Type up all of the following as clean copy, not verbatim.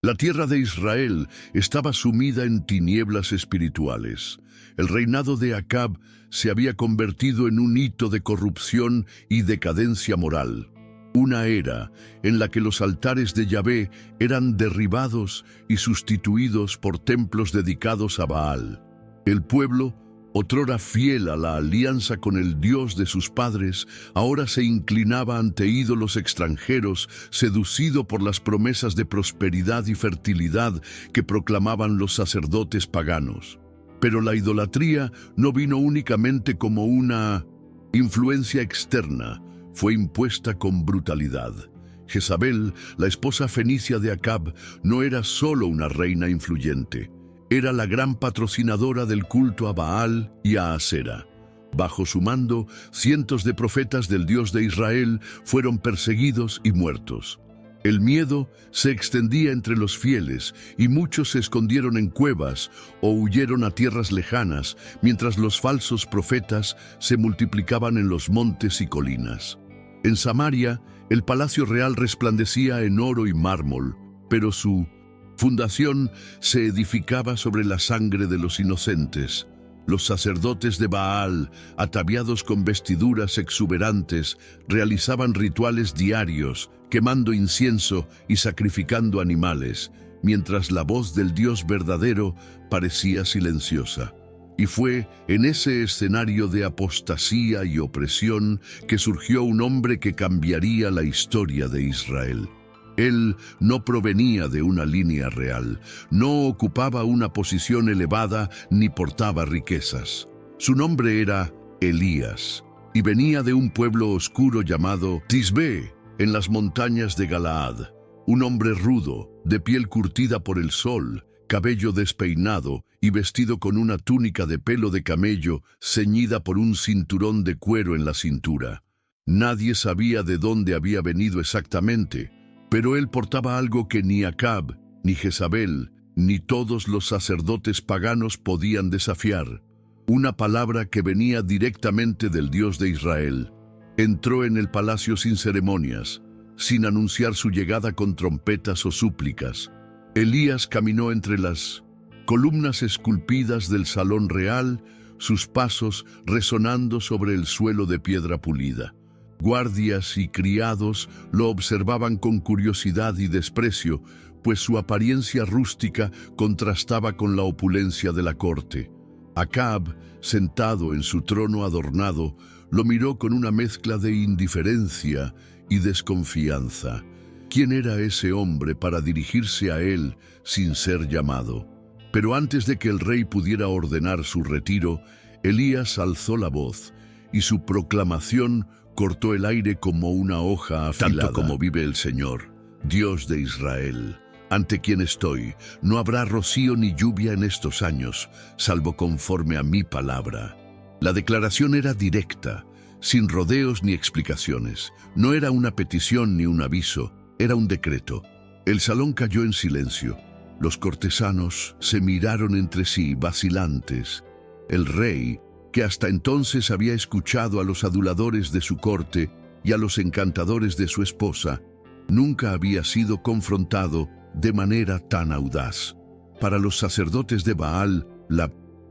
La tierra de Israel estaba sumida en tinieblas espirituales. El reinado de Acab se había convertido en un hito de corrupción y decadencia moral. Una era en la que los altares de Yahvé eran derribados y sustituidos por templos dedicados a Baal. El pueblo, otrora fiel a la alianza con el Dios de sus padres, ahora se inclinaba ante ídolos extranjeros, seducido por las promesas de prosperidad y fertilidad que proclamaban los sacerdotes paganos. Pero la idolatría no vino únicamente como una influencia externa, fue impuesta con brutalidad. Jezabel, la esposa fenicia de Acab, no era solo una reina influyente. Era la gran patrocinadora del culto a Baal y a Asera. Bajo su mando, cientos de profetas del Dios de Israel fueron perseguidos y muertos. El miedo se extendía entre los fieles y muchos se escondieron en cuevas o huyeron a tierras lejanas, mientras los falsos profetas se multiplicaban en los montes y colinas. En Samaria, el palacio real resplandecía en oro y mármol, pero su fundación se edificaba sobre la sangre de los inocentes. Los sacerdotes de Baal, ataviados con vestiduras exuberantes, realizaban rituales diarios, quemando incienso y sacrificando animales, mientras la voz del Dios verdadero parecía silenciosa. Y fue en ese escenario de apostasía y opresión que surgió un hombre que cambiaría la historia de Israel. Él no provenía de una línea real, no ocupaba una posición elevada ni portaba riquezas. Su nombre era Elías y venía de un pueblo oscuro llamado Tisbe, en las montañas de Galaad. Un hombre rudo, de piel curtida por el sol, cabello despeinado y vestido con una túnica de pelo de camello ceñida por un cinturón de cuero en la cintura. Nadie sabía de dónde había venido exactamente, pero él portaba algo que ni Acab, ni Jezabel, ni todos los sacerdotes paganos podían desafiar. Una palabra que venía directamente del Dios de Israel. Entró en el palacio sin ceremonias, sin anunciar su llegada con trompetas o súplicas. Elías caminó entre las columnas esculpidas del salón real, sus pasos resonando sobre el suelo de piedra pulida. Guardias y criados lo observaban con curiosidad y desprecio, pues su apariencia rústica contrastaba con la opulencia de la corte. Acab, sentado en su trono adornado, lo miró con una mezcla de indiferencia y desconfianza. ¿Quién era ese hombre para dirigirse a él sin ser llamado? Pero antes de que el rey pudiera ordenar su retiro, Elías alzó la voz, y su proclamación cortó el aire como una hoja afilada. Tanto como vive el Señor, Dios de Israel, ante quien estoy, no habrá rocío ni lluvia en estos años, salvo conforme a mi palabra. La declaración era directa, sin rodeos ni explicaciones. No era una petición ni un aviso, era un decreto. El salón cayó en silencio. Los cortesanos se miraron entre sí, vacilantes. El rey, que hasta entonces había escuchado a los aduladores de su corte y a los encantadores de su esposa, nunca había sido confrontado de manera tan audaz. Para los sacerdotes de Baal, la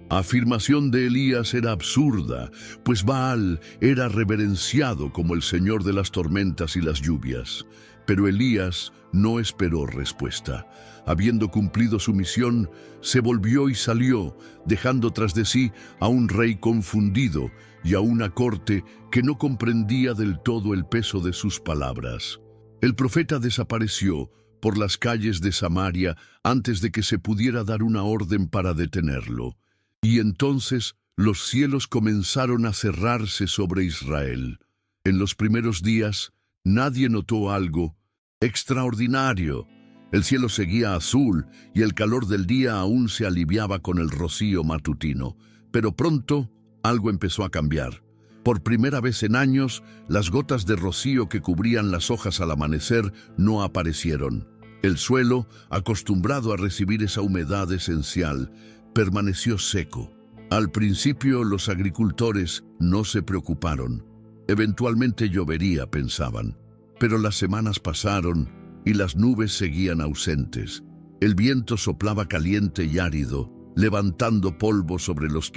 afirmación de Elías era absurda, pues Baal era reverenciado como el señor de las tormentas y las lluvias. Pero Elías no esperó respuesta. Habiendo cumplido su misión, se volvió y salió, dejando tras de sí a un rey confundido y a una corte que no comprendía del todo el peso de sus palabras. El profeta desapareció por las calles de Samaria antes de que se pudiera dar una orden para detenerlo. Y entonces los cielos comenzaron a cerrarse sobre Israel. En los primeros días, nadie notó algo extraordinario. El cielo seguía azul y el calor del día aún se aliviaba con el rocío matutino. Pero pronto algo empezó a cambiar. Por primera vez en años, las gotas de rocío que cubrían las hojas al amanecer no aparecieron. El suelo, acostumbrado a recibir esa humedad esencial, permaneció seco. Al principio los agricultores no se preocuparon. Eventualmente llovería, pensaban. Pero las semanas pasaron y las nubes seguían ausentes. El viento soplaba caliente y árido, levantando polvo sobre los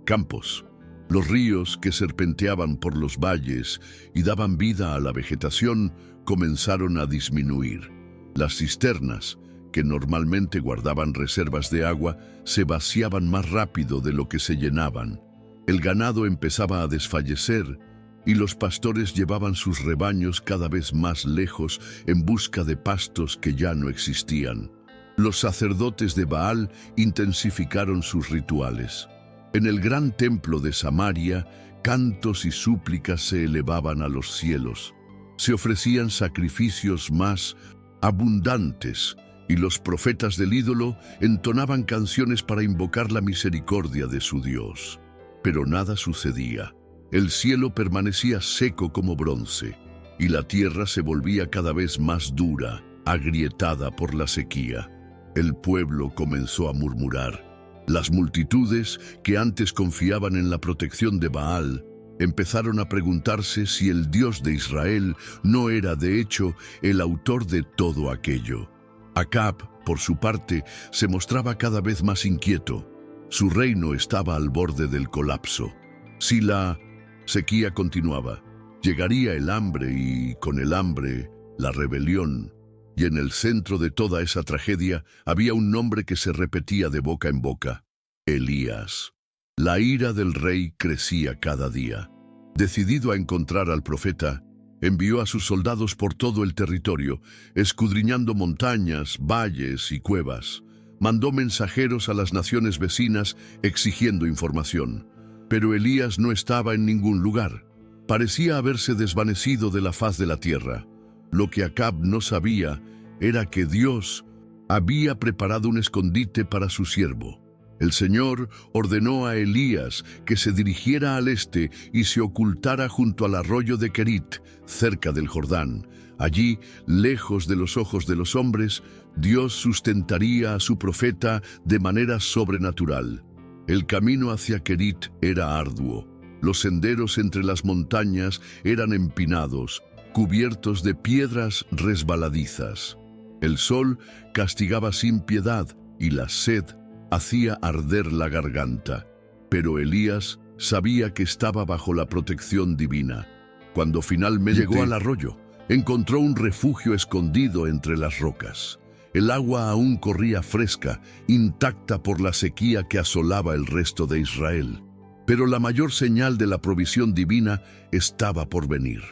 campos. Los ríos que serpenteaban por los valles y daban vida a la vegetación comenzaron a disminuir. Las cisternas, que normalmente guardaban reservas de agua, se vaciaban más rápido de lo que se llenaban. El ganado empezaba a desfallecer y los pastores llevaban sus rebaños cada vez más lejos en busca de pastos que ya no existían. Los sacerdotes de Baal intensificaron sus rituales. En el gran templo de Samaria, cantos y súplicas se elevaban a los cielos. Se ofrecían sacrificios más abundantes, y los profetas del ídolo entonaban canciones para invocar la misericordia de su Dios. Pero nada sucedía. El cielo permanecía seco como bronce, y la tierra se volvía cada vez más dura, agrietada por la sequía. El pueblo comenzó a murmurar. Las multitudes, que antes confiaban en la protección de Baal, empezaron a preguntarse si el Dios de Israel no era de hecho el autor de todo aquello. Acab, por su parte, se mostraba cada vez más inquieto. Su reino estaba al borde del colapso. Si la sequía continuaba, llegaría el hambre y, con el hambre, la rebelión. Y en el centro de toda esa tragedia había un nombre que se repetía de boca en boca: Elías. La ira del rey crecía cada día. Decidido a encontrar al profeta, envió a sus soldados por todo el territorio, escudriñando montañas, valles y cuevas. Mandó mensajeros a las naciones vecinas exigiendo información. Pero Elías no estaba en ningún lugar. Parecía haberse desvanecido de la faz de la tierra. Lo que Acab no sabía era que Dios había preparado un escondite para su siervo. El Señor ordenó a Elías que se dirigiera al este y se ocultara junto al arroyo de Querit, cerca del Jordán. Allí, lejos de los ojos de los hombres, Dios sustentaría a su profeta de manera sobrenatural. El camino hacia Querit era arduo. Los senderos entre las montañas eran empinados, cubiertos de piedras resbaladizas. El sol castigaba sin piedad y la sed hacía arder la garganta. Pero Elías sabía que estaba bajo la protección divina. Cuando finalmente llegó al arroyo, encontró un refugio escondido entre las rocas. El agua aún corría fresca, intacta por la sequía que asolaba el resto de Israel. Pero la mayor señal de la provisión divina estaba por venir.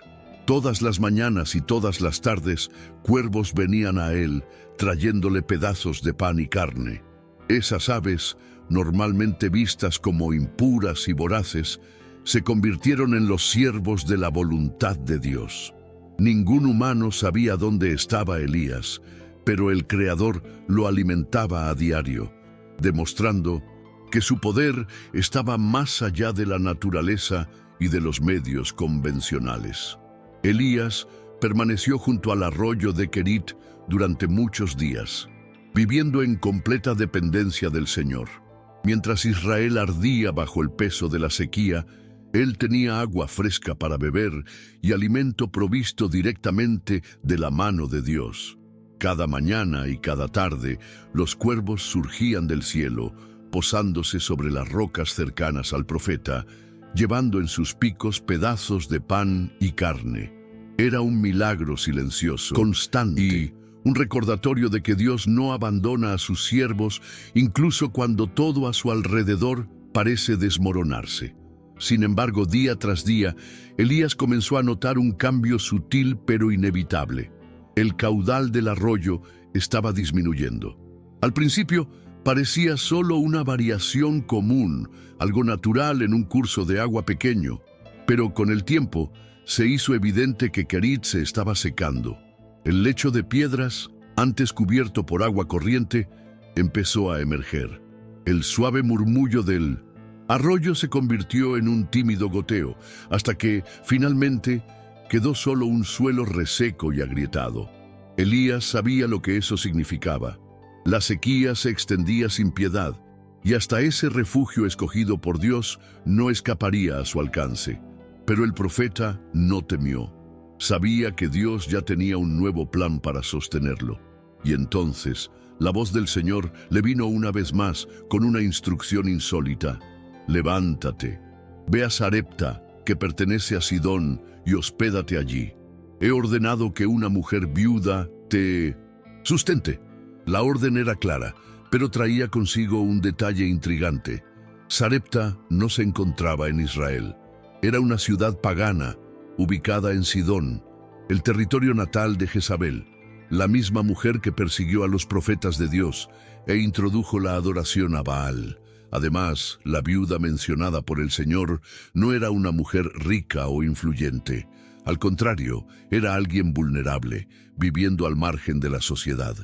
Todas las mañanas y todas las tardes, cuervos venían a él, trayéndole pedazos de pan y carne. Esas aves, normalmente vistas como impuras y voraces, se convirtieron en los siervos de la voluntad de Dios. Ningún humano sabía dónde estaba Elías, pero el Creador lo alimentaba a diario, demostrando que su poder estaba más allá de la naturaleza y de los medios convencionales. Elías permaneció junto al arroyo de Querit durante muchos días, viviendo en completa dependencia del Señor. Mientras Israel ardía bajo el peso de la sequía, él tenía agua fresca para beber y alimento provisto directamente de la mano de Dios. Cada mañana y cada tarde, los cuervos surgían del cielo, posándose sobre las rocas cercanas al profeta, llevando en sus picos pedazos de pan y carne. Era un milagro silencioso, constante, y un recordatorio de que Dios no abandona a sus siervos, incluso cuando todo a su alrededor parece desmoronarse. Sin embargo, día tras día, Elías comenzó a notar un cambio sutil pero inevitable. El caudal del arroyo estaba disminuyendo. Al principio, parecía solo una variación común, algo natural en un curso de agua pequeño, pero con el tiempo se hizo evidente que Querit se estaba secando. El lecho de piedras, antes cubierto por agua corriente, empezó a emerger. El suave murmullo del arroyo se convirtió en un tímido goteo, hasta que, finalmente, quedó solo un suelo reseco y agrietado. Elías sabía lo que eso significaba. La sequía se extendía sin piedad, y hasta ese refugio escogido por Dios no escaparía a su alcance. Pero el profeta no temió. Sabía que Dios ya tenía un nuevo plan para sostenerlo. Y entonces la voz del Señor le vino una vez más con una instrucción insólita. Levántate, ve a Sarepta, que pertenece a Sidón, y hospédate allí. He ordenado que una mujer viuda te sustente. La orden era clara, pero traía consigo un detalle intrigante. Sarepta no se encontraba en Israel. Era una ciudad pagana, ubicada en Sidón, el territorio natal de Jezabel, la misma mujer que persiguió a los profetas de Dios e introdujo la adoración a Baal. Además, la viuda mencionada por el Señor no era una mujer rica o influyente. Al contrario, era alguien vulnerable, viviendo al margen de la sociedad.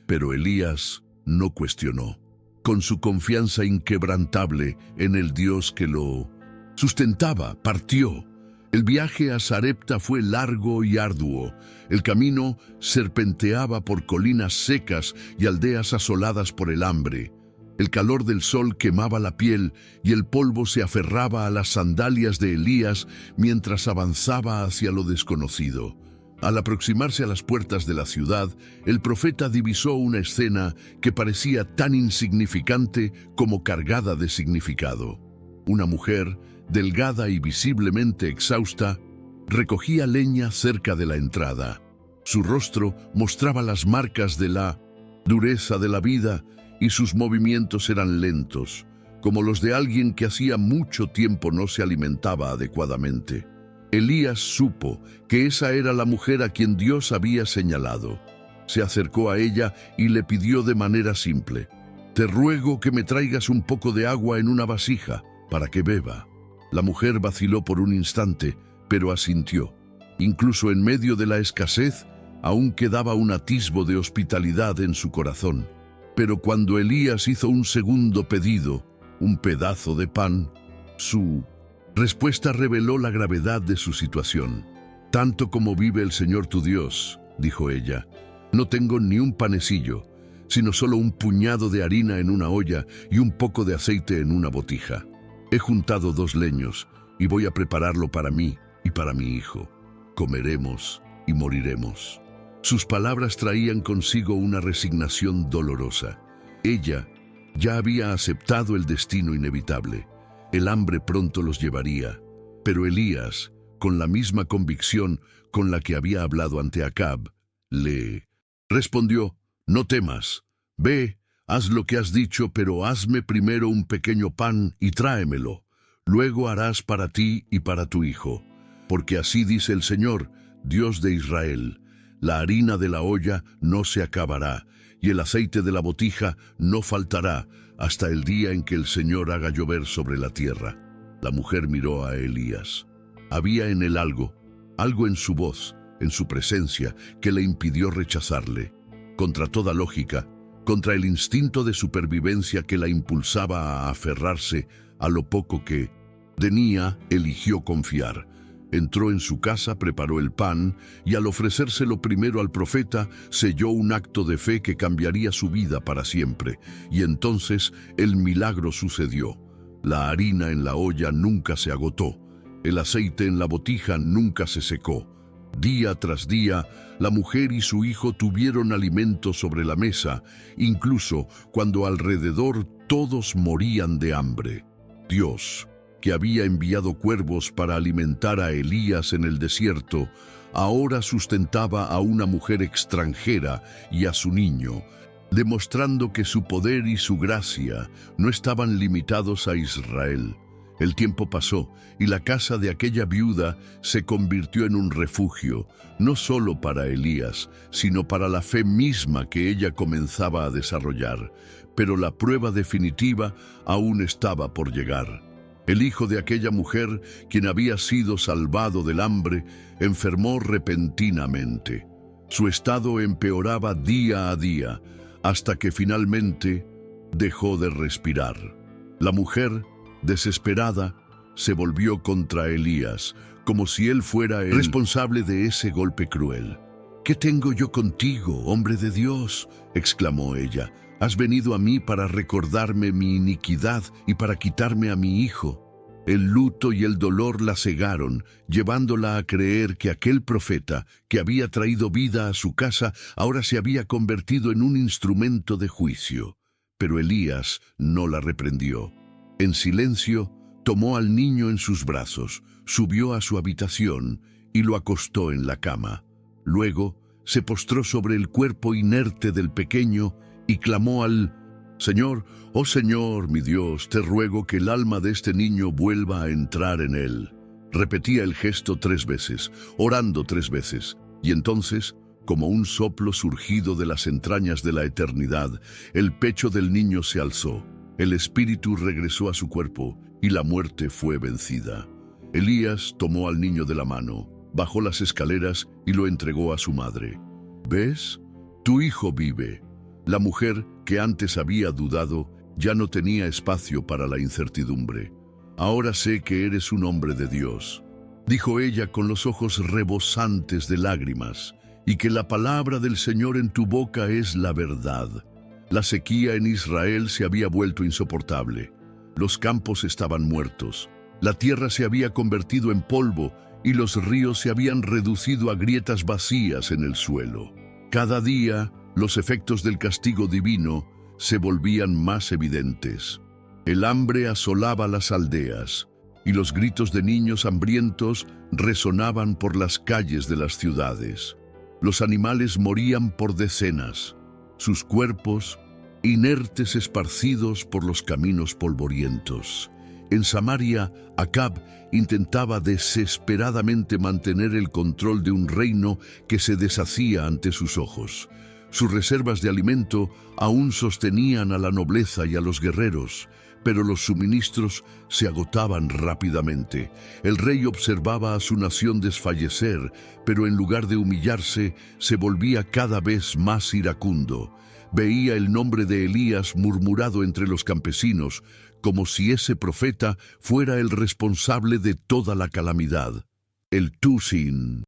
Pero Elías no cuestionó. Con su confianza inquebrantable en el Dios que lo sustentaba, partió. El viaje a Sarepta fue largo y arduo. El camino serpenteaba por colinas secas y aldeas asoladas por el hambre. El calor del sol quemaba la piel y el polvo se aferraba a las sandalias de Elías mientras avanzaba hacia lo desconocido. Al aproximarse a las puertas de la ciudad, el profeta divisó una escena que parecía tan insignificante como cargada de significado. Una mujer, delgada y visiblemente exhausta, recogía leña cerca de la entrada. Su rostro mostraba las marcas de la dureza de la vida y sus movimientos eran lentos, como los de alguien que hacía mucho tiempo no se alimentaba adecuadamente. Elías supo que esa era la mujer a quien Dios había señalado. Se acercó a ella y le pidió de manera simple: «Te ruego que me traigas un poco de agua en una vasija para que beba». La mujer vaciló por un instante, pero asintió. Incluso en medio de la escasez, aún quedaba un atisbo de hospitalidad en su corazón. Pero cuando Elías hizo un segundo pedido, un pedazo de pan, su respuesta reveló la gravedad de su situación. «Tanto como vive el Señor tu Dios», dijo ella, «no tengo ni un panecillo, sino solo un puñado de harina en una olla y un poco de aceite en una botija. He juntado 2 leños y voy a prepararlo para mí y para mi hijo. Comeremos y moriremos». Sus palabras traían consigo una resignación dolorosa. Ella ya había aceptado el destino inevitable. El hambre pronto los llevaría. Pero Elías, con la misma convicción con la que había hablado ante Acab, le respondió: «No temas. Ve, haz lo que has dicho, pero hazme primero un pequeño pan y tráemelo. Luego harás para ti y para tu hijo. Porque así dice el Señor, Dios de Israel: la harina de la olla no se acabará, y el aceite de la botija no faltará, hasta el día en que el Señor haga llover sobre la tierra». La mujer miró a Elías. Había en él algo en su voz, en su presencia, que le impidió rechazarle. Contra toda lógica, contra el instinto de supervivencia que la impulsaba a aferrarse a lo poco que tenía, eligió confiar. Entró en su casa, preparó el pan y al ofrecérselo primero al profeta, selló un acto de fe que cambiaría su vida para siempre. Y entonces el milagro sucedió. La harina en la olla nunca se agotó. El aceite en la botija nunca se secó. Día tras día, la mujer y su hijo tuvieron alimento sobre la mesa, incluso cuando alrededor todos morían de hambre. Dios, que había enviado cuervos para alimentar a Elías en el desierto, ahora sustentaba a una mujer extranjera y a su niño, demostrando que su poder y su gracia no estaban limitados a Israel. El tiempo pasó y la casa de aquella viuda se convirtió en un refugio, no solo para Elías, sino para la fe misma que ella comenzaba a desarrollar. Pero la prueba definitiva aún estaba por llegar. El hijo de aquella mujer, quien había sido salvado del hambre, enfermó repentinamente. Su estado empeoraba día a día, hasta que finalmente dejó de respirar. La mujer, desesperada, se volvió contra Elías, como si él fuera el responsable de ese golpe cruel. «¿Qué tengo yo contigo, hombre de Dios?», exclamó ella. «Has venido a mí para recordarme mi iniquidad y para quitarme a mi hijo». El luto y el dolor la cegaron, llevándola a creer que aquel profeta, que había traído vida a su casa, ahora se había convertido en un instrumento de juicio. Pero Elías no la reprendió. En silencio, tomó al niño en sus brazos, subió a su habitación y lo acostó en la cama. Luego, se postró sobre el cuerpo inerte del pequeño y clamó al Señor: «Oh Señor, mi Dios, te ruego que el alma de este niño vuelva a entrar en él». Repetía el gesto 3 veces, orando 3 veces, y entonces, como un soplo surgido de las entrañas de la eternidad, el pecho del niño se alzó, el espíritu regresó a su cuerpo, y la muerte fue vencida. Elías tomó al niño de la mano, bajó las escaleras y lo entregó a su madre. «¿Ves? Tu hijo vive». La mujer, que antes había dudado, ya no tenía espacio para la incertidumbre. «Ahora sé que eres un hombre de Dios», dijo ella con los ojos rebosantes de lágrimas, «y que la palabra del Señor en tu boca es la verdad». La sequía en Israel se había vuelto insoportable. Los campos estaban muertos, la tierra se había convertido en polvo y los ríos se habían reducido a grietas vacías en el suelo. Cada día, los efectos del castigo divino se volvían más evidentes. El hambre asolaba las aldeas, y los gritos de niños hambrientos resonaban por las calles de las ciudades. Los animales morían por decenas, sus cuerpos inertes esparcidos por los caminos polvorientos. En Samaria, Acab intentaba desesperadamente mantener el control de un reino que se deshacía ante sus ojos. Sus reservas de alimento aún sostenían a la nobleza y a los guerreros, pero los suministros se agotaban rápidamente. El rey observaba a su nación desfallecer, pero en lugar de humillarse, se volvía cada vez más iracundo. Veía el nombre de Elías murmurado entre los campesinos, como si ese profeta fuera el responsable de toda la calamidad. El Tusin.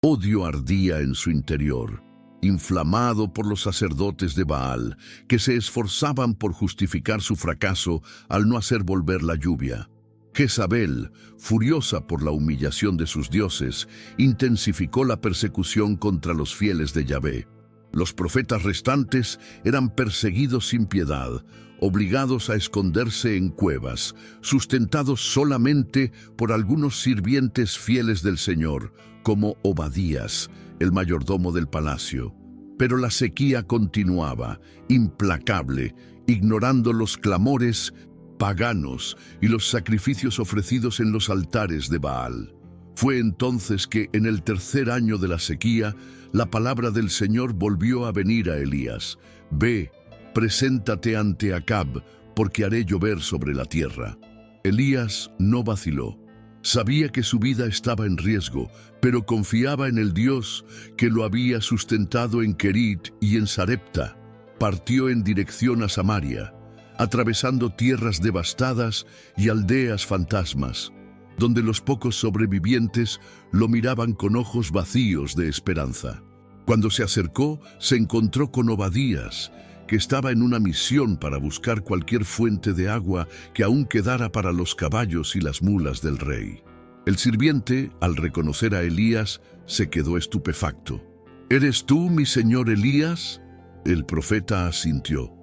Odio ardía en su interior, inflamado por los sacerdotes de Baal, que se esforzaban por justificar su fracaso al no hacer volver la lluvia. Jezabel, furiosa por la humillación de sus dioses, intensificó la persecución contra los fieles de Yahvé. Los profetas restantes eran perseguidos sin piedad, obligados a esconderse en cuevas, sustentados solamente por algunos sirvientes fieles del Señor, como Obadías, el mayordomo del palacio. Pero la sequía continuaba, implacable, ignorando los clamores paganos y los sacrificios ofrecidos en los altares de Baal. Fue entonces que, en el 3er año de la sequía, la palabra del Señor volvió a venir a Elías. «Ve, preséntate ante Acab, porque haré llover sobre la tierra». Elías no vaciló. Sabía que su vida estaba en riesgo, pero confiaba en el Dios que lo había sustentado en Kerit y en Sarepta. Partió en dirección a Samaria, atravesando tierras devastadas y aldeas fantasmas, donde los pocos sobrevivientes lo miraban con ojos vacíos de esperanza. Cuando se acercó, se encontró con Obadías, que estaba en una misión para buscar cualquier fuente de agua que aún quedara para los caballos y las mulas del rey. El sirviente, al reconocer a Elías, se quedó estupefacto. «¿Eres tú, mi señor Elías?». El profeta asintió.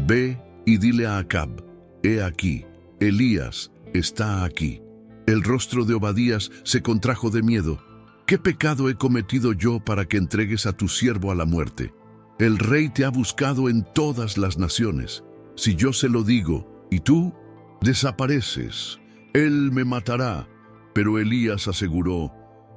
«Ve y dile a Acab, he aquí, Elías está aquí». El rostro de Obadías se contrajo de miedo. «¿Qué pecado he cometido yo para que entregues a tu siervo a la muerte? El rey te ha buscado en todas las naciones. Si yo se lo digo, y tú desapareces, él me matará». Pero Elías aseguró: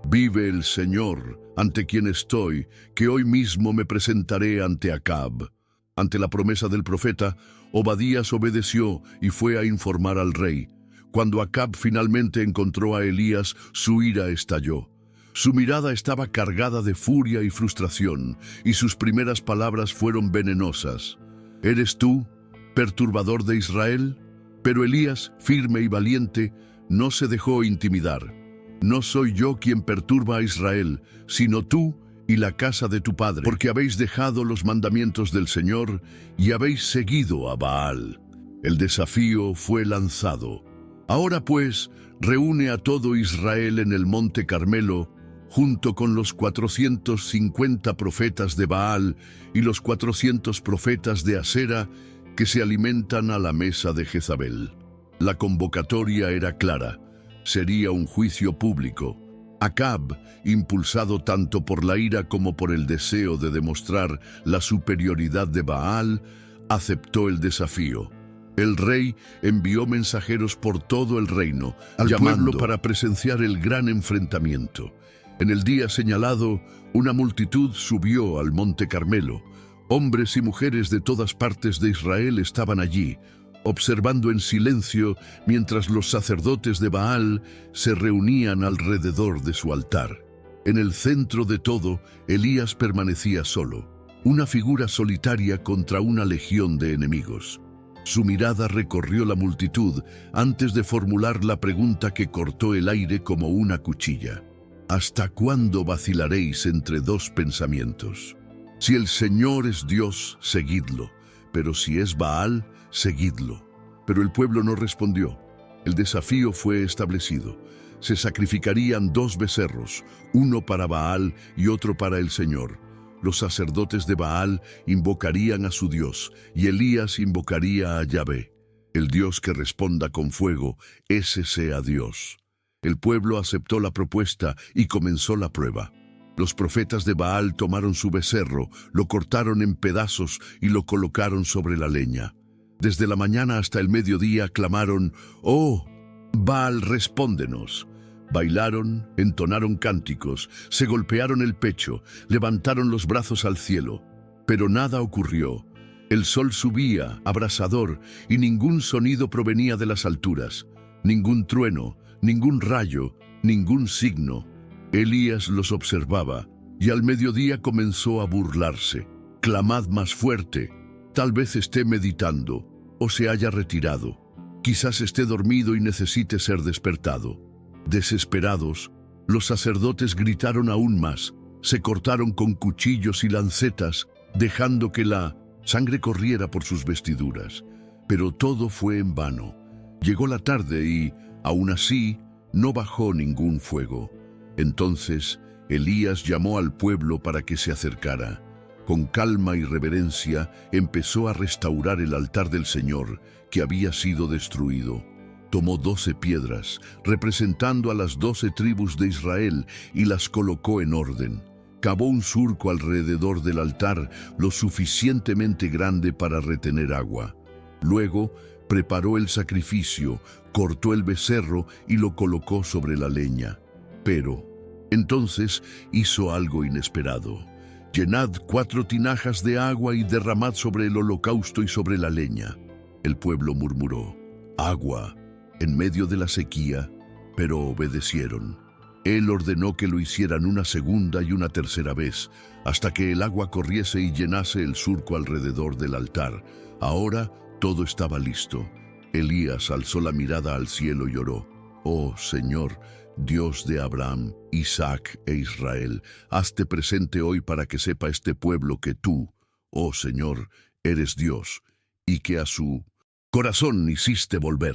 «Vive el Señor, ante quien estoy, que hoy mismo me presentaré ante Acab». Ante la promesa del profeta, Obadías obedeció y fue a informar al rey. Cuando Acab finalmente encontró a Elías, su ira estalló. Su mirada estaba cargada de furia y frustración, y sus primeras palabras fueron venenosas. «¿Eres tú, perturbador de Israel?». Pero Elías, firme y valiente, no se dejó intimidar. «No soy yo quien perturba a Israel, sino tú y la casa de tu padre, porque habéis dejado los mandamientos del Señor y habéis seguido a Baal». El desafío fue lanzado. Ahora pues, reúne a todo Israel en el monte Carmelo, junto con los 450 profetas de Baal y los 400 profetas de Asera que se alimentan a la mesa de Jezabel. La convocatoria era clara. Sería un juicio público. Acab, impulsado tanto por la ira como por el deseo de demostrar la superioridad de Baal, aceptó el desafío. El rey envió mensajeros por todo el reino, llamando para presenciar el gran enfrentamiento. En el día señalado, una multitud subió al monte Carmelo. Hombres y mujeres de todas partes de Israel estaban allí, observando en silencio mientras los sacerdotes de Baal se reunían alrededor de su altar. En el centro de todo, Elías permanecía solo, una figura solitaria contra una legión de enemigos. Su mirada recorrió la multitud antes de formular la pregunta que cortó el aire como una cuchilla. ¿Hasta cuándo vacilaréis entre dos pensamientos? Si el Señor es Dios, seguidlo, pero si es Baal, seguidlo. Pero el pueblo no respondió. El desafío fue establecido. Se sacrificarían 2 becerros, uno para Baal y otro para el Señor. Los sacerdotes de Baal invocarían a su Dios, y Elías invocaría a Yahvé. El Dios que responda con fuego, ese sea Dios. El pueblo aceptó la propuesta y comenzó la prueba. Los profetas de Baal tomaron su becerro, lo cortaron en pedazos y lo colocaron sobre la leña. Desde la mañana hasta el mediodía clamaron: «¡Oh, Baal, respóndenos!». Bailaron, entonaron cánticos, se golpearon el pecho, levantaron los brazos al cielo. Pero nada ocurrió. El sol subía, abrasador, y ningún sonido provenía de las alturas. Ningún trueno, ningún rayo, ningún signo. Elías los observaba, y al mediodía comenzó a burlarse. «Clamad más fuerte. Tal vez esté meditando, o se haya retirado. Quizás esté dormido y necesite ser despertado». Desesperados, los sacerdotes gritaron aún más, se cortaron con cuchillos y lancetas, dejando que la sangre corriera por sus vestiduras. Pero todo fue en vano. Llegó la tarde y, aún así, no bajó ningún fuego. Entonces, Elías llamó al pueblo para que se acercara. Con calma y reverencia, empezó a restaurar el altar del Señor, que había sido destruido. Tomó 12 piedras, representando a las 12 tribus de Israel, y las colocó en orden. Cavó un surco alrededor del altar lo suficientemente grande para retener agua. Luego, preparó el sacrificio, cortó el becerro y lo colocó sobre la leña. Pero, entonces, hizo algo inesperado. «Llenad 4 tinajas de agua y derramad sobre el holocausto y sobre la leña». El pueblo murmuró: «Agua», en medio de la sequía, pero obedecieron. Él ordenó que lo hicieran una segunda y una tercera vez, hasta que el agua corriese y llenase el surco alrededor del altar. Ahora todo estaba listo. Elías alzó la mirada al cielo y oró: «Oh Señor, Dios de Abraham, Isaac e Israel, hazte presente hoy para que sepa este pueblo que tú, oh Señor, eres Dios, y que a su corazón hiciste volver».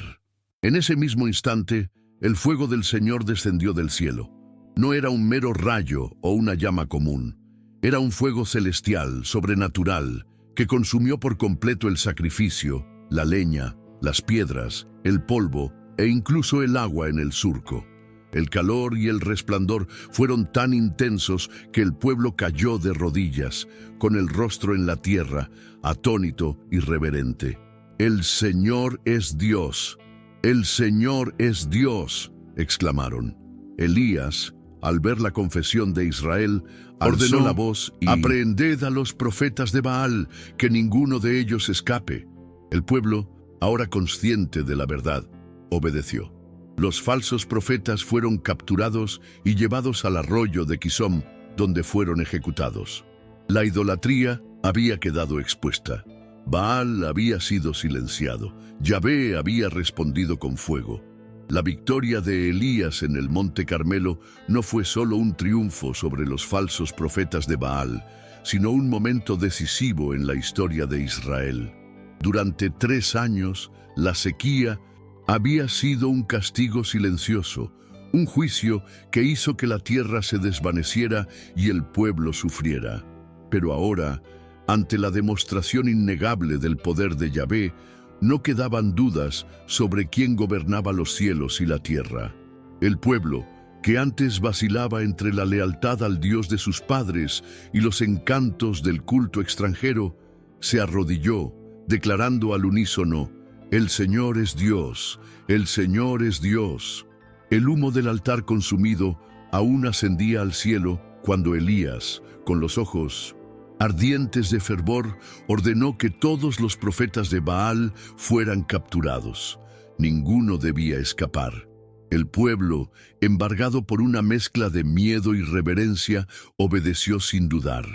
En ese mismo instante, el fuego del Señor descendió del cielo. No era un mero rayo o una llama común. Era un fuego celestial, sobrenatural, que consumió por completo el sacrificio, la leña, las piedras, el polvo e incluso el agua en el surco. El calor y el resplandor fueron tan intensos que el pueblo cayó de rodillas, con el rostro en la tierra, atónito y reverente. «El Señor es Dios. «El Señor es Dios», exclamaron. Elías, al ver la confesión de Israel, ordenó la voz y «Aprehended a los profetas de Baal, que ninguno de ellos escape». El pueblo, ahora consciente de la verdad, obedeció. Los falsos profetas fueron capturados y llevados al arroyo de Quizón, donde fueron ejecutados. La idolatría había quedado expuesta. Baal había sido silenciado. Yahvé había respondido con fuego. La victoria de Elías en el monte Carmelo no fue solo un triunfo sobre los falsos profetas de Baal, sino un momento decisivo en la historia de Israel. Durante 3 años, la sequía Había sido un castigo silencioso, un juicio que hizo que la tierra se desvaneciera y el pueblo sufriera. Pero ahora, ante la demostración innegable del poder de Yahvé, no quedaban dudas sobre quién gobernaba los cielos y la tierra. El pueblo, que antes vacilaba entre la lealtad al Dios de sus padres y los encantos del culto extranjero, se arrodilló, declarando al unísono: «El Señor es Dios, el Señor es Dios». El humo del altar consumido aún ascendía al cielo cuando Elías, con los ojos ardientes de fervor, ordenó que todos los profetas de Baal fueran capturados. Ninguno debía escapar. El pueblo, embargado por una mezcla de miedo y reverencia, obedeció sin dudar.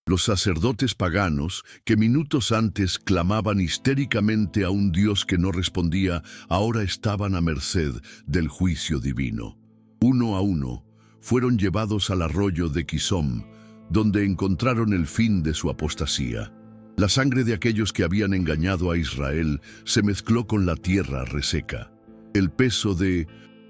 Los sacerdotes paganos, que minutos antes clamaban histéricamente a un Dios que no respondía, ahora estaban a merced del juicio divino. Uno a uno, fueron llevados al arroyo de Quisom, donde encontraron el fin de su apostasía. La sangre de aquellos que habían engañado a Israel se mezcló con la tierra reseca. El peso de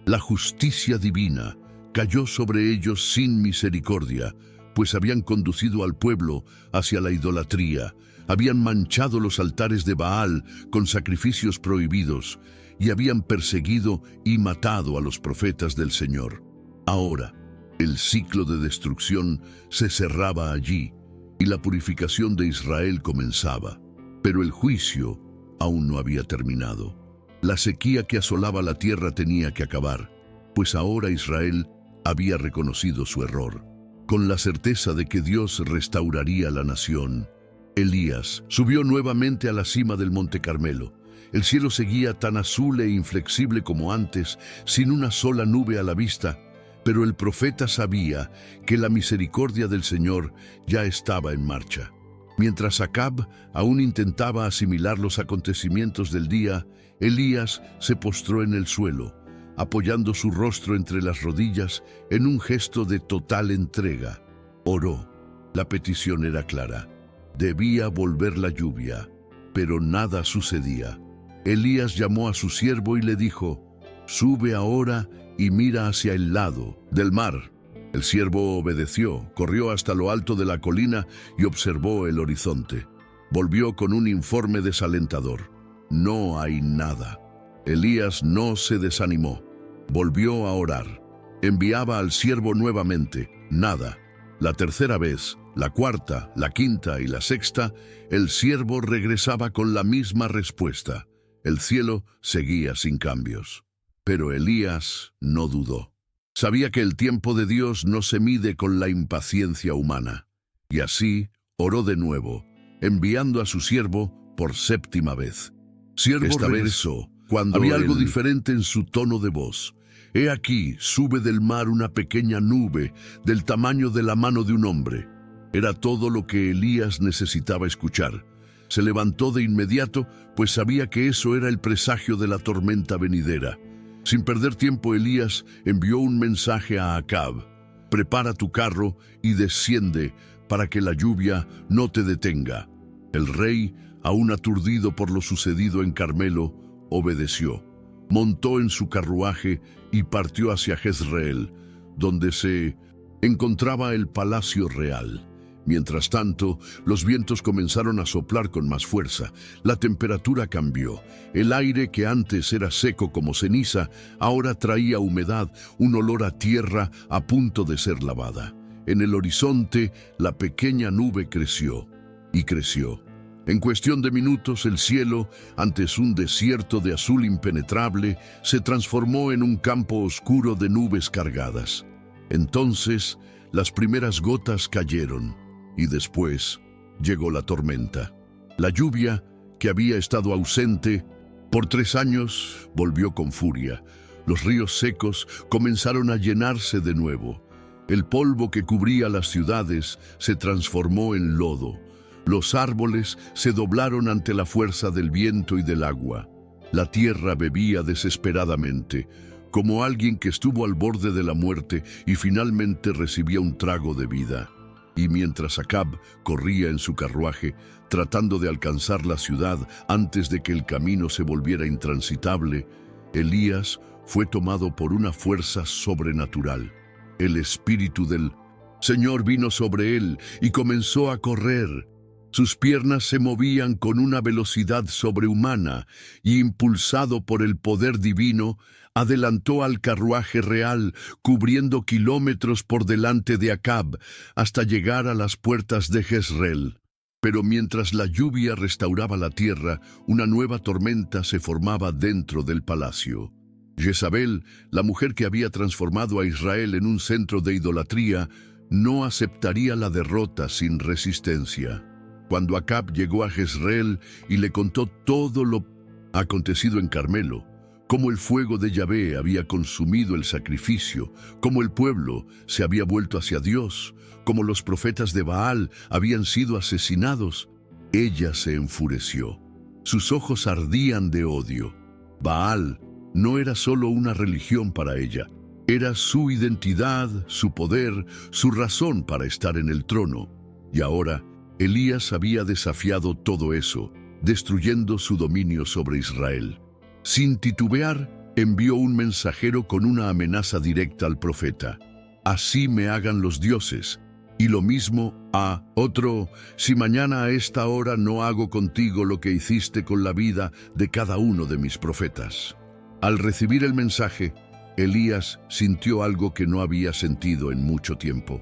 la justicia divina cayó sobre ellos sin misericordia, pues habían conducido al pueblo hacia la idolatría, habían manchado los altares de Baal con sacrificios prohibidos y habían perseguido y matado a los profetas del Señor. Ahora, el ciclo de destrucción se cerraba allí y la purificación de Israel comenzaba. Pero el juicio aún no había terminado. La sequía que asolaba la tierra tenía que acabar, pues ahora Israel había reconocido su error. Con la certeza de que Dios restauraría la nación, Elías subió nuevamente a la cima del Monte Carmelo. El cielo seguía tan azul e inflexible como antes, sin una sola nube a la vista, pero el profeta sabía que la misericordia del Señor ya estaba en marcha. Mientras Acab aún intentaba asimilar los acontecimientos del día, Elías se postró en el suelo, apoyando su rostro entre las rodillas en un gesto de total entrega. Oró. La petición era clara. Debía volver la lluvia, pero nada sucedía. Elías llamó a su siervo y le dijo: «Sube ahora y mira hacia el lado del mar». El siervo obedeció, corrió hasta lo alto de la colina y observó el horizonte. Volvió con un informe desalentador. No hay nada. Elías no se desanimó. Volvió a orar. Enviaba al siervo nuevamente. Nada. La tercera vez, la cuarta, la quinta y la sexta, el siervo regresaba con la misma respuesta. El cielo seguía sin cambios. Pero Elías no dudó. Sabía que el tiempo de Dios no se mide con la impaciencia humana. Y así oró de nuevo, enviando a su siervo por séptima vez. Esta vez, cuando había algo diferente en su tono de voz. «He aquí, sube del mar una pequeña nube del tamaño de la mano de un hombre». Era todo lo que Elías necesitaba escuchar. Se levantó de inmediato, pues sabía que eso era el presagio de la tormenta venidera. Sin perder tiempo, Elías envió un mensaje a Acab: «Prepara tu carro y desciende para que la lluvia no te detenga». El rey, aún aturdido por lo sucedido en Carmelo, obedeció. Montó en su carruaje y partió hacia Jezreel, donde se encontraba el palacio real. Mientras tanto, los vientos comenzaron a soplar con más fuerza. La temperatura cambió. El aire, que antes era seco como ceniza, ahora traía humedad, un olor a tierra a punto de ser lavada. En el horizonte, la pequeña nube creció y creció. En cuestión de minutos, el cielo, antes un desierto de azul impenetrable, se transformó en un campo oscuro de nubes cargadas. Entonces, las primeras gotas cayeron, y después llegó la tormenta. La lluvia, que había estado ausente por 3 años, volvió con furia. Los ríos secos comenzaron a llenarse de nuevo. El polvo que cubría las ciudades se transformó en lodo. Los árboles se doblaron ante la fuerza del viento y del agua. La tierra bebía desesperadamente, como alguien que estuvo al borde de la muerte y finalmente recibía un trago de vida. Y mientras Acab corría en su carruaje, tratando de alcanzar la ciudad antes de que el camino se volviera intransitable, Elías fue tomado por una fuerza sobrenatural. El espíritu del Señor vino sobre él y comenzó a correr. Sus piernas se movían con una velocidad sobrehumana y, impulsado por el poder divino, adelantó al carruaje real, cubriendo kilómetros por delante de Acab, hasta llegar a las puertas de Jezreel. Pero mientras la lluvia restauraba la tierra, una nueva tormenta se formaba dentro del palacio. Jezabel, la mujer que había transformado a Israel en un centro de idolatría, no aceptaría la derrota sin resistencia. Cuando Acab llegó a Jezreel y le contó todo lo acontecido en Carmelo, cómo el fuego de Yahvé había consumido el sacrificio, cómo el pueblo se había vuelto hacia Dios, cómo los profetas de Baal habían sido asesinados, ella se enfureció. Sus ojos ardían de odio. Baal no era solo una religión para ella, era su identidad, su poder, su razón para estar en el trono. Y ahora, Elías había desafiado todo eso, destruyendo su dominio sobre Israel. Sin titubear, envió un mensajero con una amenaza directa al profeta. Así me hagan los dioses. Y lo mismo a otro, si mañana a esta hora no hago contigo lo que hiciste con la vida de cada uno de mis profetas. Al recibir el mensaje, Elías sintió algo que no había sentido en mucho tiempo: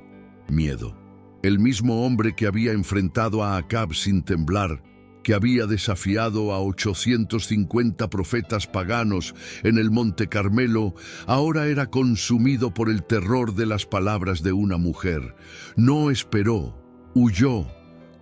miedo. El mismo hombre que había enfrentado a Acab sin temblar, que había desafiado a 850 profetas paganos en el Monte Carmelo, ahora era consumido por el terror de las palabras de una mujer. No esperó, huyó,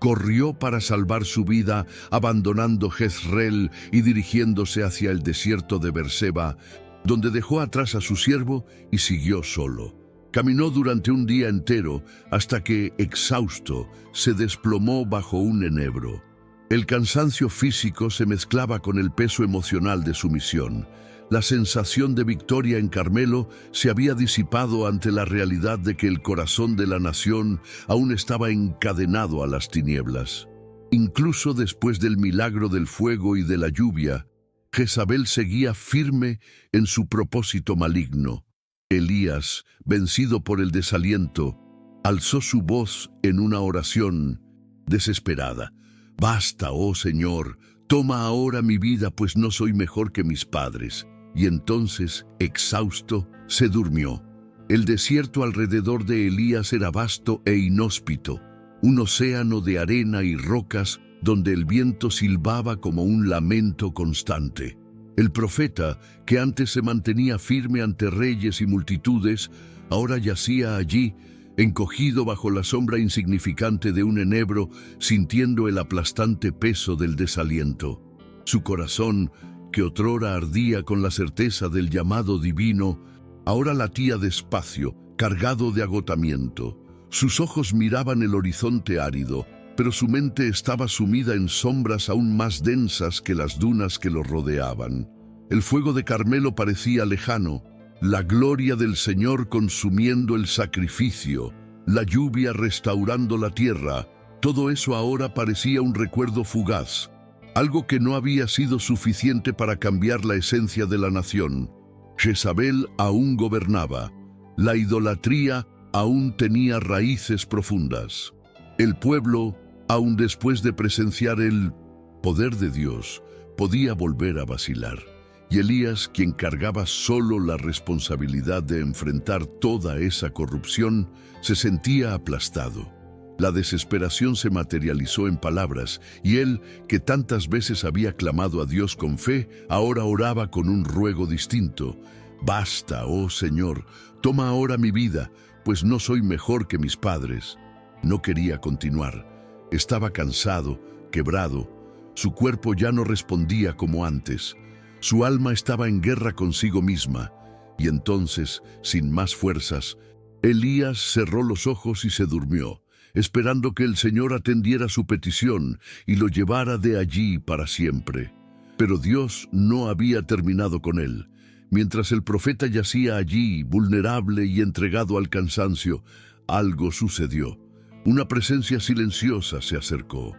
corrió para salvar su vida, abandonando Jezreel y dirigiéndose hacia el desierto de Berseba, donde dejó atrás a su siervo y siguió solo. Caminó durante un día entero hasta que, exhausto, se desplomó bajo un enebro. El cansancio físico se mezclaba con el peso emocional de su misión. La sensación de victoria en Carmelo se había disipado ante la realidad de que el corazón de la nación aún estaba encadenado a las tinieblas. Incluso después del milagro del fuego y de la lluvia, Jezabel seguía firme en su propósito maligno. Elías, vencido por el desaliento, alzó su voz en una oración desesperada. «Basta, oh Señor, toma ahora mi vida, pues no soy mejor que mis padres». Y entonces, exhausto, se durmió. El desierto alrededor de Elías era vasto e inhóspito, un océano de arena y rocas donde el viento silbaba como un lamento constante. El profeta, que antes se mantenía firme ante reyes y multitudes, ahora yacía allí, encogido bajo la sombra insignificante de un enebro, sintiendo el aplastante peso del desaliento. Su corazón, que otrora ardía con la certeza del llamado divino, ahora latía despacio, cargado de agotamiento. Sus ojos miraban el horizonte árido, pero su mente estaba sumida en sombras aún más densas que las dunas que lo rodeaban. El fuego de Carmelo parecía lejano, la gloria del Señor consumiendo el sacrificio, la lluvia restaurando la tierra. Todo eso ahora parecía un recuerdo fugaz, algo que no había sido suficiente para cambiar la esencia de la nación. Jezabel aún gobernaba, la idolatría aún tenía raíces profundas. El pueblo, aun después de presenciar el poder de Dios, podía volver a vacilar. Y Elías, quien cargaba solo la responsabilidad de enfrentar toda esa corrupción, se sentía aplastado. La desesperación se materializó en palabras, y él, que tantas veces había clamado a Dios con fe, ahora oraba con un ruego distinto. «Basta, oh Señor, toma ahora mi vida, pues no soy mejor que mis padres». No quería continuar. Estaba cansado, quebrado. Su cuerpo ya no respondía como antes. Su alma estaba en guerra consigo misma. Y entonces, sin más fuerzas, Elías cerró los ojos y se durmió, esperando que el Señor atendiera su petición y lo llevara de allí para siempre. Pero Dios no había terminado con él. Mientras el profeta yacía allí, vulnerable y entregado al cansancio, algo sucedió. Una presencia silenciosa se acercó.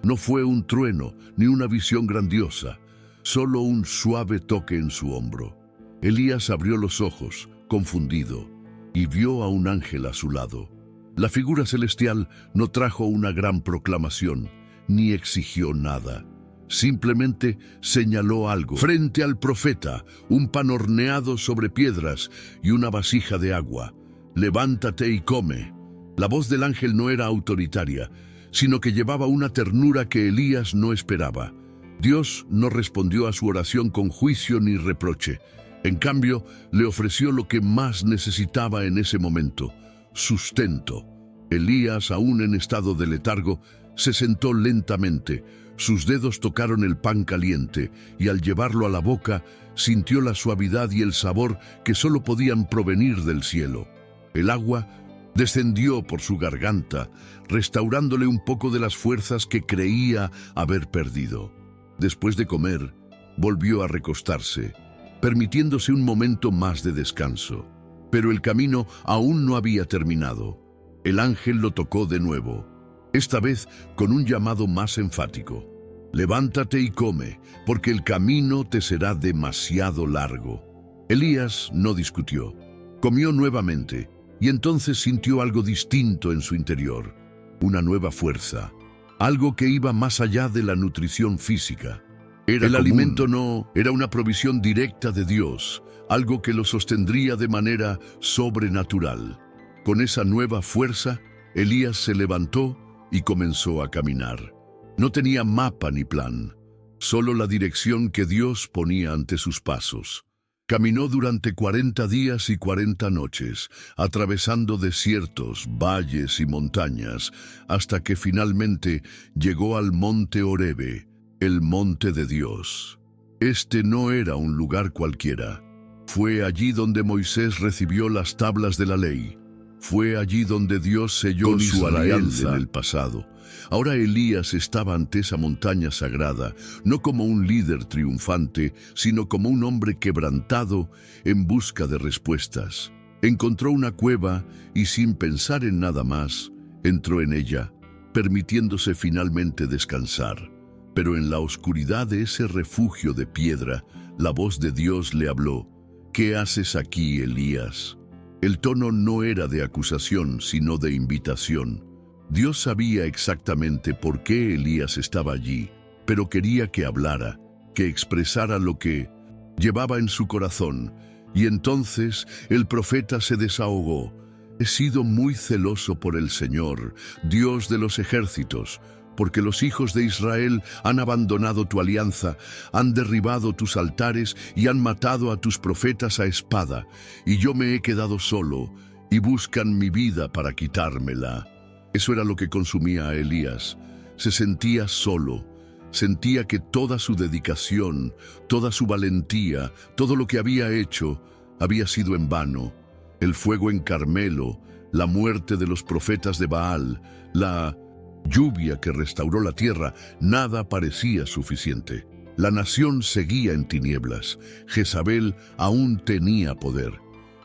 No fue un trueno ni una visión grandiosa. solo un suave toque en su hombro. Elías abrió los ojos, confundido, y vio a un ángel a su lado. La figura celestial no trajo una gran proclamación, ni exigió nada. Simplemente señaló algo. Frente al profeta, un pan horneado sobre piedras y una vasija de agua. «Levántate y come». La voz del ángel no era autoritaria, sino que llevaba una ternura que Elías no esperaba. Dios no respondió a su oración con juicio ni reproche. En cambio, le ofreció lo que más necesitaba en ese momento: sustento. Elías, aún en estado de letargo, se sentó lentamente. Sus dedos tocaron el pan caliente y al llevarlo a la boca sintió la suavidad y el sabor que solo podían provenir del cielo. El agua descendió por su garganta, restaurándole un poco de las fuerzas que creía haber perdido. Después de comer, volvió a recostarse, permitiéndose un momento más de descanso. Pero el camino aún no había terminado. El ángel lo tocó de nuevo, esta vez con un llamado más enfático. «Levántate y come, porque el camino te será demasiado largo». Elías no discutió. Comió nuevamente, y entonces sintió algo distinto en su interior, una nueva fuerza, algo que iba más allá de la nutrición física. El alimento no era una provisión directa de Dios, algo que lo sostendría de manera sobrenatural. Con esa nueva fuerza, Elías se levantó y comenzó a caminar. No tenía mapa ni plan, solo la dirección que Dios ponía ante sus pasos. Caminó durante 40 días y 40 noches, atravesando desiertos, valles y montañas, hasta que finalmente llegó al monte Horebe, el monte de Dios. Este no era un lugar cualquiera. Fue allí donde Moisés recibió las tablas de la ley. Fue allí donde Dios selló su alianza en el pasado. Ahora Elías estaba ante esa montaña sagrada, no como un líder triunfante, sino como un hombre quebrantado en busca de respuestas. Encontró una cueva y, sin pensar en nada más, entró en ella, permitiéndose finalmente descansar. Pero en la oscuridad de ese refugio de piedra, la voz de Dios le habló. «¿Qué haces aquí, Elías?». El tono no era de acusación, sino de invitación. Dios sabía exactamente por qué Elías estaba allí, pero quería que hablara, que expresara lo que llevaba en su corazón. Y entonces el profeta se desahogó. «He sido muy celoso por el Señor, Dios de los ejércitos, porque los hijos de Israel han abandonado tu alianza, han derribado tus altares y han matado a tus profetas a espada, y yo me he quedado solo, y buscan mi vida para quitármela». Eso era lo que consumía a Elías. Se sentía solo, sentía que toda su dedicación, toda su valentía, todo lo que había hecho, había sido en vano. El fuego en Carmelo, la muerte de los profetas de Baal, la lluvia que restauró la tierra, nada parecía suficiente. La nación seguía en tinieblas. Jezabel aún tenía poder.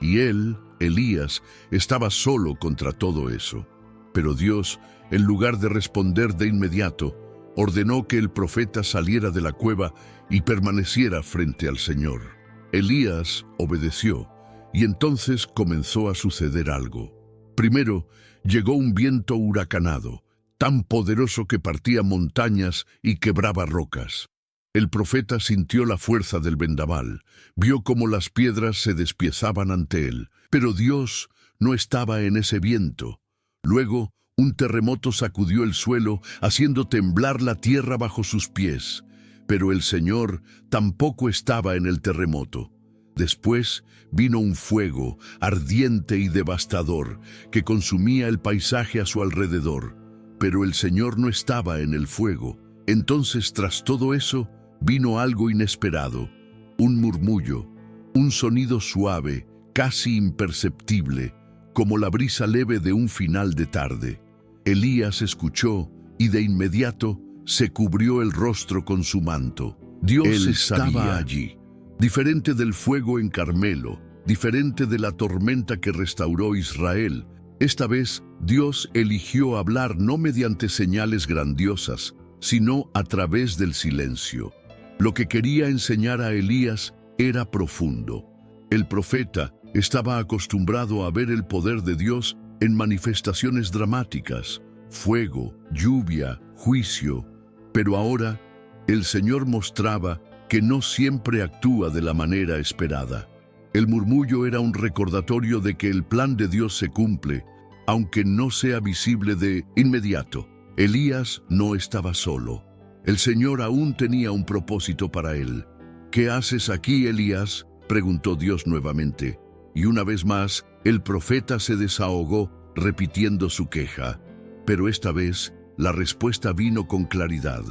Y él, Elías, estaba solo contra todo eso. Pero Dios, en lugar de responder de inmediato, ordenó que el profeta saliera de la cueva y permaneciera frente al Señor. Elías obedeció, y entonces comenzó a suceder algo. Primero, llegó un viento huracanado, tan poderoso que partía montañas y quebraba rocas. El profeta sintió la fuerza del vendaval, vio cómo las piedras se despiezaban ante él, pero Dios no estaba en ese viento. Luego, un terremoto sacudió el suelo, haciendo temblar la tierra bajo sus pies. Pero el Señor tampoco estaba en el terremoto. Después vino un fuego ardiente y devastador que consumía el paisaje a su alrededor. Pero el Señor no estaba en el fuego. Entonces, tras todo eso, vino algo inesperado, un murmullo, un sonido suave, casi imperceptible, como la brisa leve de un final de tarde. Elías escuchó y de inmediato se cubrió el rostro con su manto. Dios estaba allí, diferente del fuego en Carmelo, diferente de la tormenta que restauró Israel. Esta vez Dios eligió hablar no mediante señales grandiosas, sino a través del silencio. Lo que quería enseñar a Elías era profundo. El profeta estaba acostumbrado a ver el poder de Dios en manifestaciones dramáticas, fuego, lluvia, juicio, pero ahora el Señor mostraba que no siempre actúa de la manera esperada. El murmullo era un recordatorio de que el plan de Dios se cumple, aunque no sea visible de inmediato. Elías no estaba solo. El Señor aún tenía un propósito para él. «¿Qué haces aquí, Elías?», preguntó Dios nuevamente. Y una vez más, el profeta se desahogó, repitiendo su queja. Pero esta vez, la respuesta vino con claridad.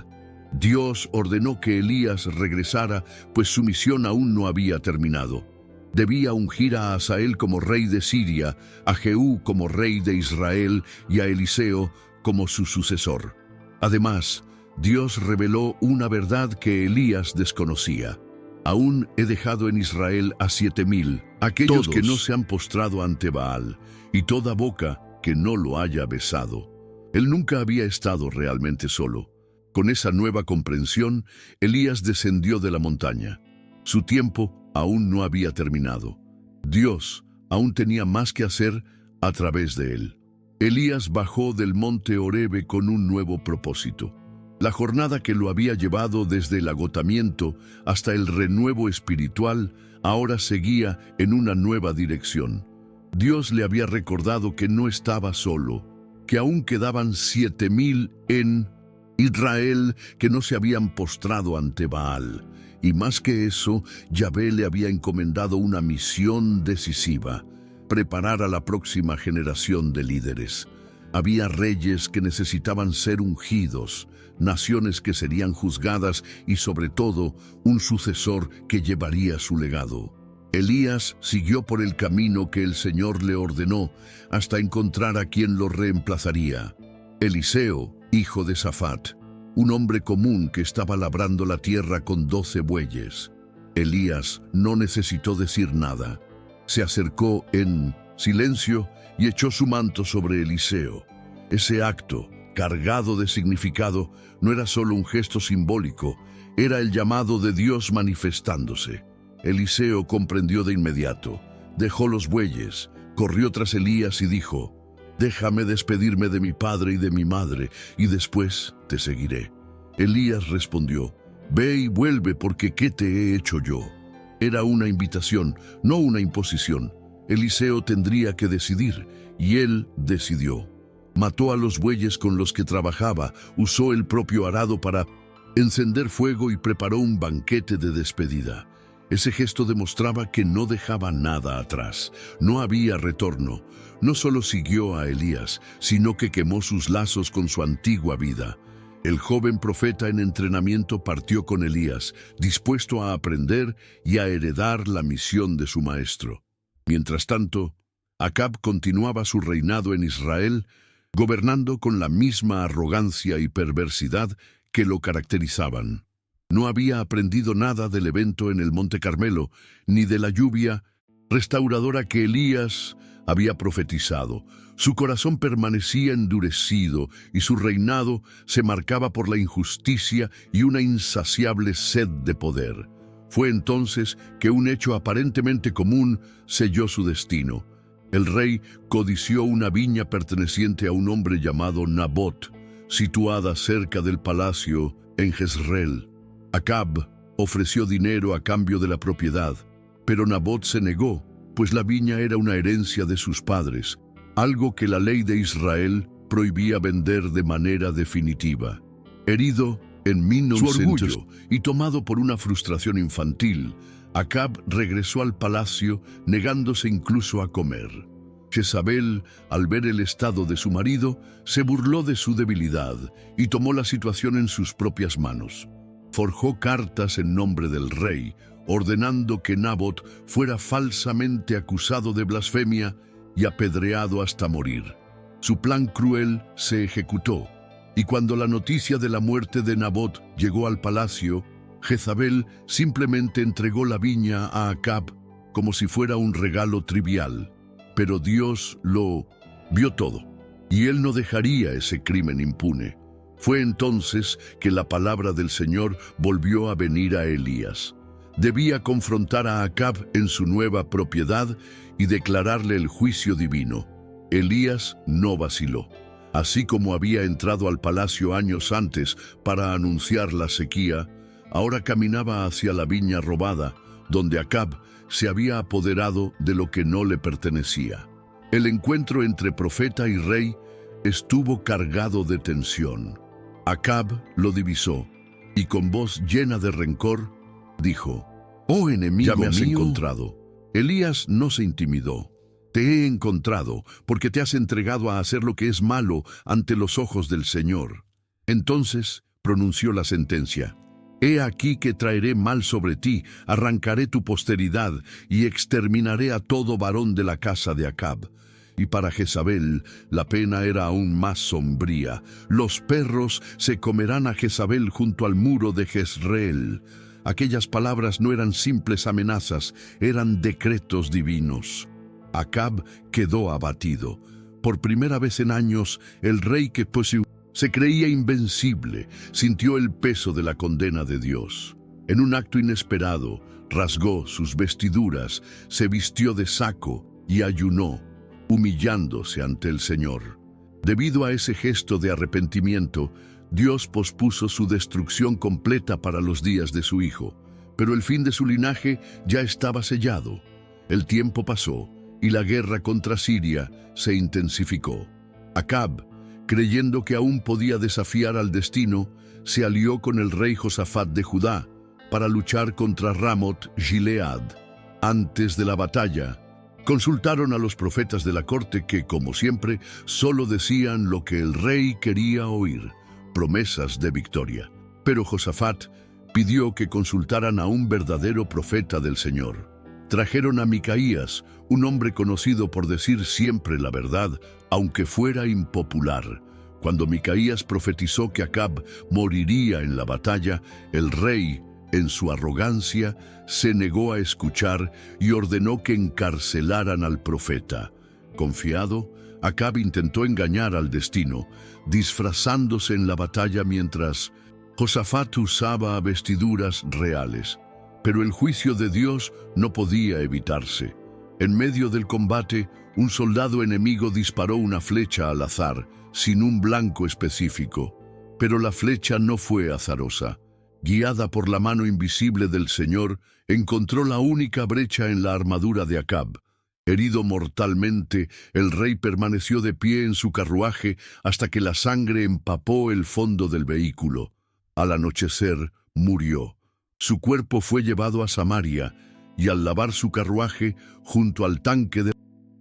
Dios ordenó que Elías regresara, pues su misión aún no había terminado. Debía ungir a Hazael como rey de Siria, a Jehú como rey de Israel y a Eliseo como su sucesor. Además, Dios reveló una verdad que Elías desconocía. «Aún he dejado en Israel a 7,000, aquellos que no se han postrado ante Baal, y toda boca que no lo haya besado». Él nunca había estado realmente solo. Con esa nueva comprensión, Elías descendió de la montaña. Su tiempo aún no había terminado. Dios aún tenía más que hacer a través de él. Elías bajó del monte Horebe con un nuevo propósito. La jornada que lo había llevado desde el agotamiento hasta el renuevo espiritual ahora seguía en una nueva dirección. Dios le había recordado que no estaba solo, que aún quedaban 7,000 en Israel que no se habían postrado ante Baal. Y más que eso, Yahvé le había encomendado una misión decisiva: preparar a la próxima generación de líderes. Había reyes que necesitaban ser ungidos, naciones que serían juzgadas y, sobre todo, un sucesor que llevaría su legado. Elías siguió por el camino que el Señor le ordenó hasta encontrar a quien lo reemplazaría. Eliseo, hijo de Safat, un hombre común que estaba labrando la tierra con 12 bueyes. Elías no necesitó decir nada. Se acercó en silencio y echó su manto sobre Eliseo. Ese acto, cargado de significado, no era solo un gesto simbólico, era el llamado de Dios manifestándose. Eliseo comprendió de inmediato. Dejó los bueyes, corrió tras Elías y dijo: «Déjame despedirme de mi padre y de mi madre, y después te seguiré». Elías respondió: «Ve y vuelve, porque ¿qué te he hecho yo?». Era una invitación, no una imposición. Eliseo tendría que decidir, y él decidió. Mató a los bueyes con los que trabajaba, usó el propio arado para encender fuego y preparó un banquete de despedida. Ese gesto demostraba que no dejaba nada atrás. No había retorno. No solo siguió a Elías, sino que quemó sus lazos con su antigua vida. El joven profeta en entrenamiento partió con Elías, dispuesto a aprender y a heredar la misión de su maestro. Mientras tanto, Acab continuaba su reinado en Israel, gobernando con la misma arrogancia y perversidad que lo caracterizaban. No había aprendido nada del evento en el Monte Carmelo, ni de la lluvia restauradora que Elías había profetizado. Su corazón permanecía endurecido y su reinado se marcaba por la injusticia y una insaciable sed de poder. Fue entonces que un hecho aparentemente común selló su destino. El rey codició una viña perteneciente a un hombre llamado Nabot, situada cerca del palacio en Jezreel. Acab ofreció dinero a cambio de la propiedad, pero Nabot se negó, pues la viña era una herencia de sus padres, algo que la ley de Israel prohibía vender de manera definitiva. Herido en su orgullo y tomado por una frustración infantil, Acab regresó al palacio, negándose incluso a comer. Jezabel, al ver el estado de su marido, se burló de su debilidad y tomó la situación en sus propias manos. Forjó cartas en nombre del rey, ordenando que Nabot fuera falsamente acusado de blasfemia y apedreado hasta morir. Su plan cruel se ejecutó, y cuando la noticia de la muerte de Nabot llegó al palacio, Jezabel simplemente entregó la viña a Acab como si fuera un regalo trivial. Pero Dios lo vio todo, y él no dejaría ese crimen impune. Fue entonces que la palabra del Señor volvió a venir a Elías. Debía confrontar a Acab en su nueva propiedad y declararle el juicio divino. Elías no vaciló. Así como había entrado al palacio años antes para anunciar la sequía, ahora caminaba hacia la viña robada, donde Acab se había apoderado de lo que no le pertenecía. El encuentro entre profeta y rey estuvo cargado de tensión. Acab lo divisó y con voz llena de rencor dijo: «Oh enemigo mío, ya me has encontrado». Elías no se intimidó. «Te he encontrado porque te has entregado a hacer lo que es malo ante los ojos del Señor». Entonces pronunció la sentencia: «He aquí que traeré mal sobre ti, arrancaré tu posteridad y exterminaré a todo varón de la casa de Acab». Y para Jezabel la pena era aún más sombría. «Los perros se comerán a Jezabel junto al muro de Jezreel». Aquellas palabras no eran simples amenazas, eran decretos divinos. Acab quedó abatido. Por primera vez en años, el rey que se creía invencible sintió el peso de la condena de Dios. En un acto inesperado, rasgó sus vestiduras, se vistió de saco y ayunó, humillándose ante el Señor. Debido a ese gesto de arrepentimiento, Dios pospuso su destrucción completa para los días de su hijo, pero el fin de su linaje ya estaba sellado. El tiempo pasó y la guerra contra Siria se intensificó. Acab, creyendo que aún podía desafiar al destino, se alió con el rey Josafat de Judá para luchar contra Ramot Gilead. Antes de la batalla, consultaron a los profetas de la corte que, como siempre, solo decían lo que el rey quería oír: promesas de victoria. Pero Josafat pidió que consultaran a un verdadero profeta del Señor. Trajeron a Micaías, un hombre conocido por decir siempre la verdad, aunque fuera impopular. Cuando Micaías profetizó que Acab moriría en la batalla, el rey, en su arrogancia, se negó a escuchar y ordenó que encarcelaran al profeta. Confiado, Acab intentó engañar al destino, disfrazándose en la batalla mientras Josafat usaba vestiduras reales. Pero el juicio de Dios no podía evitarse. En medio del combate, un soldado enemigo disparó una flecha al azar, sin un blanco específico. Pero la flecha no fue azarosa. Guiada por la mano invisible del Señor, encontró la única brecha en la armadura de Acab. Herido mortalmente, el rey permaneció de pie en su carruaje hasta que la sangre empapó el fondo del vehículo. Al anochecer, murió. Su cuerpo fue llevado a Samaria, y al lavar su carruaje junto al tanque de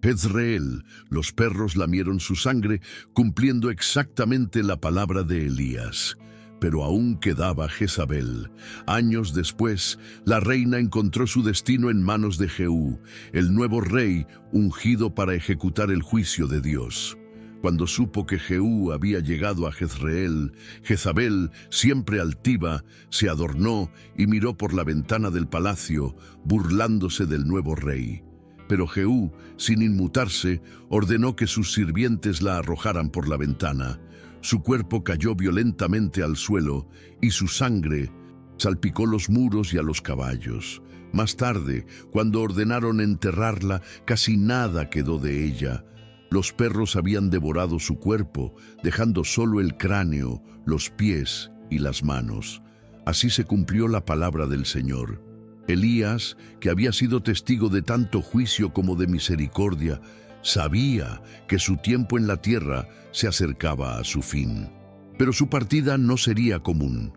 Jezreel, los perros lamieron su sangre, cumpliendo exactamente la palabra de Elías. Pero aún quedaba Jezabel. Años después, la reina encontró su destino en manos de Jehú, el nuevo rey ungido para ejecutar el juicio de Dios. Cuando supo que Jehú había llegado a Jezreel, Jezabel, siempre altiva, se adornó y miró por la ventana del palacio, burlándose del nuevo rey. Pero Jehú, sin inmutarse, ordenó que sus sirvientes la arrojaran por la ventana. Su cuerpo cayó violentamente al suelo y su sangre salpicó los muros y a los caballos. Más tarde, cuando ordenaron enterrarla, casi nada quedó de ella. Los perros habían devorado su cuerpo, dejando solo el cráneo, los pies y las manos. Así se cumplió la palabra del Señor. Elías, que había sido testigo de tanto juicio como de misericordia, sabía que su tiempo en la tierra se acercaba a su fin. Pero su partida no sería común.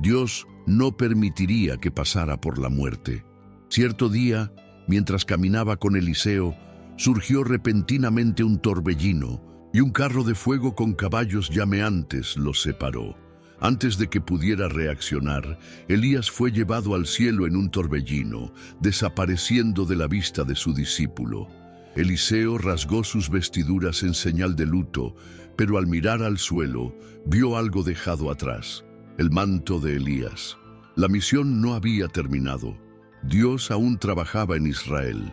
Dios no permitiría que pasara por la muerte. Cierto día, mientras caminaba con Eliseo, surgió repentinamente un torbellino, y un carro de fuego con caballos llameantes los separó. Antes de que pudiera reaccionar, Elías fue llevado al cielo en un torbellino, desapareciendo de la vista de su discípulo. Eliseo rasgó sus vestiduras en señal de luto, pero al mirar al suelo, vio algo dejado atrás: el manto de Elías. La misión no había terminado. Dios aún trabajaba en Israel.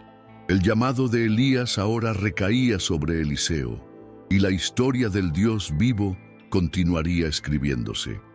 El llamado de Elías ahora recaía sobre Eliseo, y la historia del Dios vivo continuaría escribiéndose.